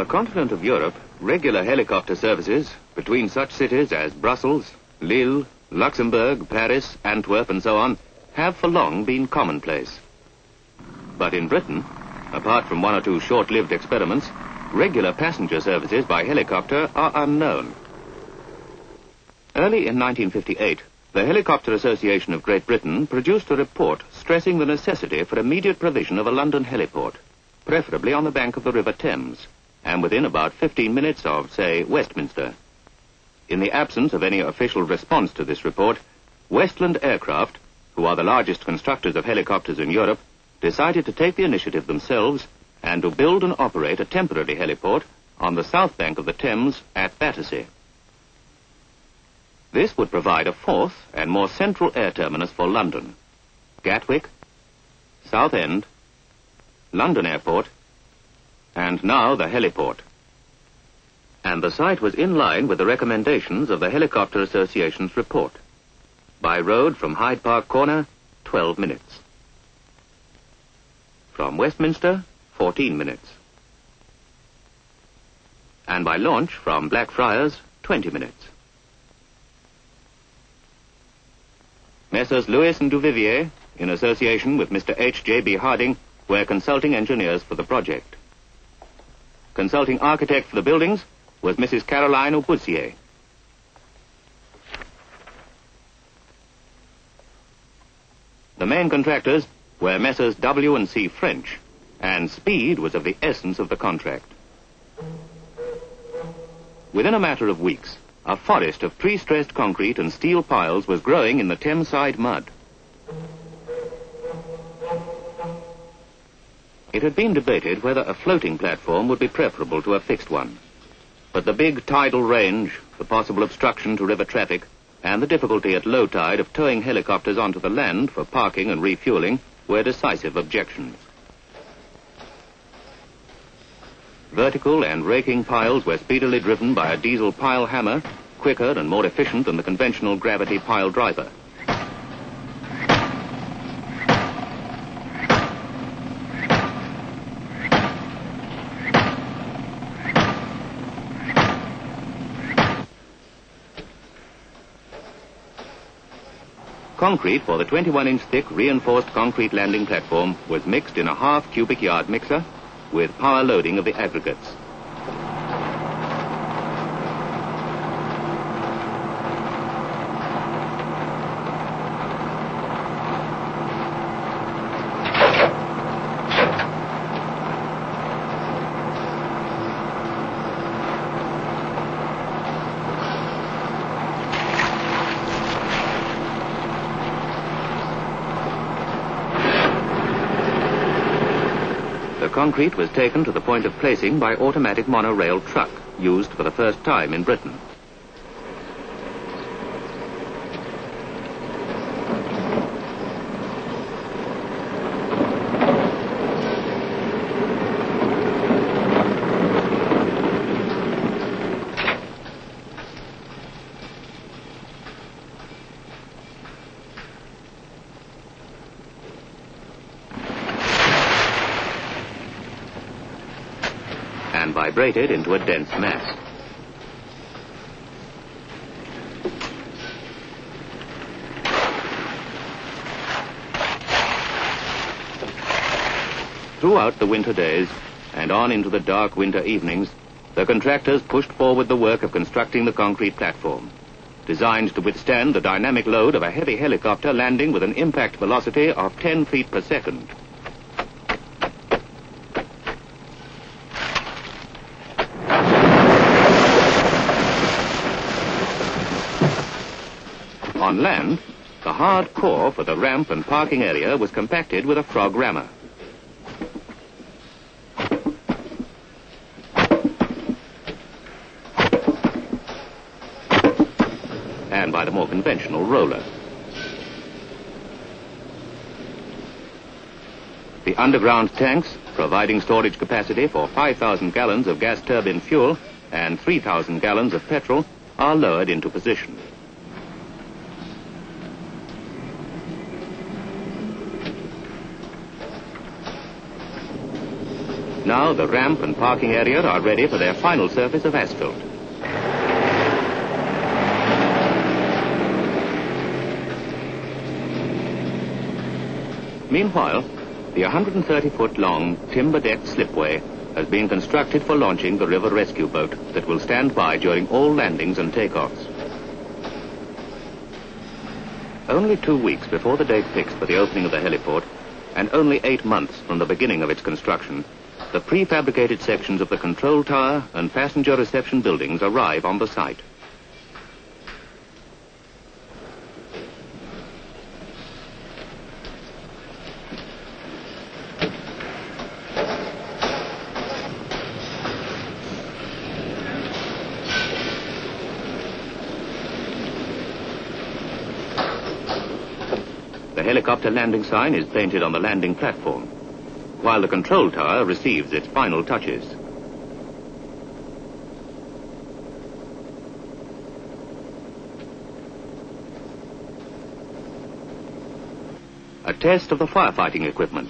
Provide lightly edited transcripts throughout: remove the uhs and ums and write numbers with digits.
continent of Europe, regular helicopter services between such cities as Brussels, Lille, Luxembourg, Paris, Antwerp, and so on, have for long been commonplace. But in Britain, apart from one or two short-lived experiments, regular passenger services by helicopter are unknown. Early in 1958, the Helicopter Association of Great Britain produced a report stressing the necessity for immediate provision of a London heliport, preferably on the bank of the River Thames, and within about 15 minutes of, say, Westminster. In the absence of any official response to this report, Westland Aircraft, who are the largest constructors of helicopters in Europe, decided to take the initiative themselves and to build and operate a temporary heliport on the south bank of the Thames at Battersea. This would provide a fourth and more central air terminus for London: Gatwick, Southend, London Airport, and now the heliport. And the site was in line with the recommendations of the Helicopter Association's report. By road from Hyde Park Corner, 12 minutes. From Westminster, 14 minutes. And by launch from Blackfriars, 20 minutes. Messrs. Lewis and Duvivier, in association with Mr. H.J.B. Harding, were consulting engineers for the project. Consulting architect for the buildings was Mrs. Caroline Aubussier. The main contractors were Messrs. W. and C. French, and speed was of the essence of the contract. Within a matter of weeks, a forest of tree-stressed concrete and steel piles was growing in the Thameside mud. It had been debated whether a floating platform would be preferable to a fixed one. But the big tidal range, the possible obstruction to river traffic, and the difficulty at low tide of towing helicopters onto the land for parking and refueling were decisive objections. Vertical and raking piles were speedily driven by a diesel pile hammer, quicker and more efficient than the conventional gravity pile driver. Concrete for the 21-inch thick reinforced concrete landing platform was mixed in a half cubic yard mixer with power loading of the aggregates. The concrete was taken to the point of placing by automatic monorail truck, used for the first time in Britain. And vibrated into a dense mass. Throughout the winter days, and on into the dark winter evenings, the contractors pushed forward the work of constructing the concrete platform, designed to withstand the dynamic load of a heavy helicopter landing with an impact velocity of 10 feet per second. On land, the hard core for the ramp and parking area was compacted with a frog rammer. And by the more conventional roller. The underground tanks, providing storage capacity for 5,000 gallons of gas turbine fuel and 3,000 gallons of petrol, are lowered into position. Now the ramp and parking area are ready for their final surface of asphalt. Meanwhile, the 130-foot-long timber-decked slipway has been constructed for launching the river rescue boat that will stand by during all landings and takeoffs. Only 2 weeks before the date fixed for the opening of the heliport, and only 8 months from the beginning of its construction, the prefabricated sections of the control tower and passenger reception buildings arrive on the site. The helicopter landing sign is painted on the landing platform, while the control tower receives its final touches. A test of the firefighting equipment,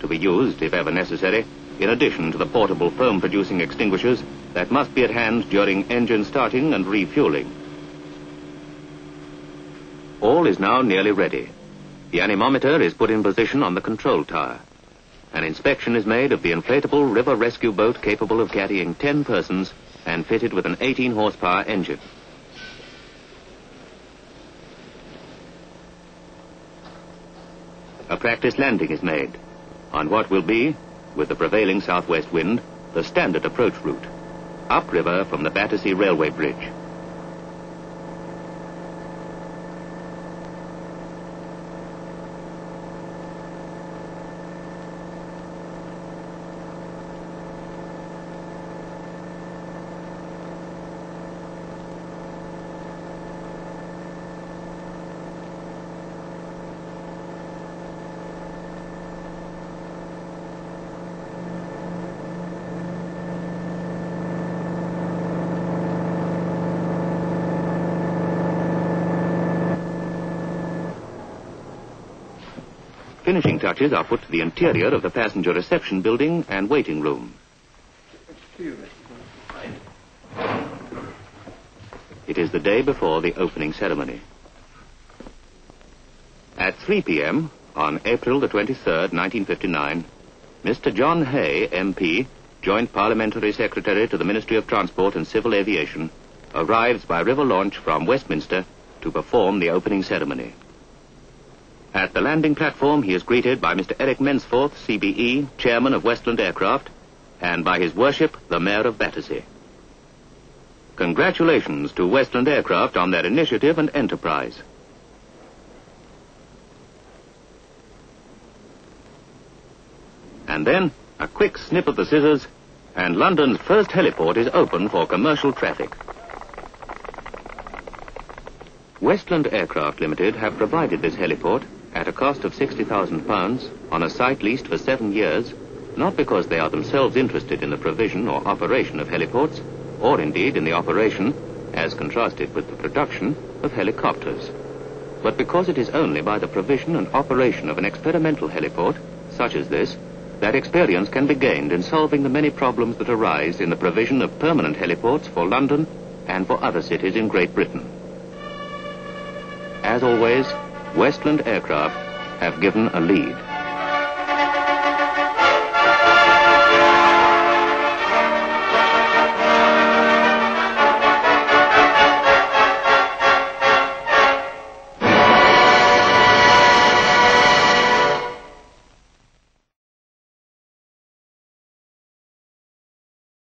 to be used, if ever necessary, in addition to the portable foam-producing extinguishers that must be at hand during engine starting and refueling. All is now nearly ready. The anemometer is put in position on the control tower. An inspection is made of the inflatable river rescue boat capable of carrying 10 persons and fitted with an 18-horsepower engine. A practice landing is made on what will be, with the prevailing southwest wind, the standard approach route, upriver from the Battersea Railway Bridge. Finishing touches are put to the interior of the passenger reception building and waiting room. It is the day before the opening ceremony. At 3 p.m. on April the 23rd, 1959, Mr. John Hay, MP, Joint Parliamentary Secretary to the Ministry of Transport and Civil Aviation, arrives by river launch from Westminster to perform the opening ceremony. At the landing platform, he is greeted by Mr. Eric Mensforth, CBE, Chairman of Westland Aircraft, and by His Worship, the Mayor of Battersea. Congratulations to Westland Aircraft on their initiative and enterprise. And then, a quick snip of the scissors, and London's first heliport is open for commercial traffic. Westland Aircraft Limited have provided this heliport at a cost of £60,000 on a site leased for 7 years, not because they are themselves interested in the provision or operation of heliports, or indeed in the operation, as contrasted with the production, of helicopters, but because it is only by the provision and operation of an experimental heliport, such as this, that experience can be gained in solving the many problems that arise in the provision of permanent heliports for London and for other cities in Great Britain. As always, Westland Aircraft have given a lead.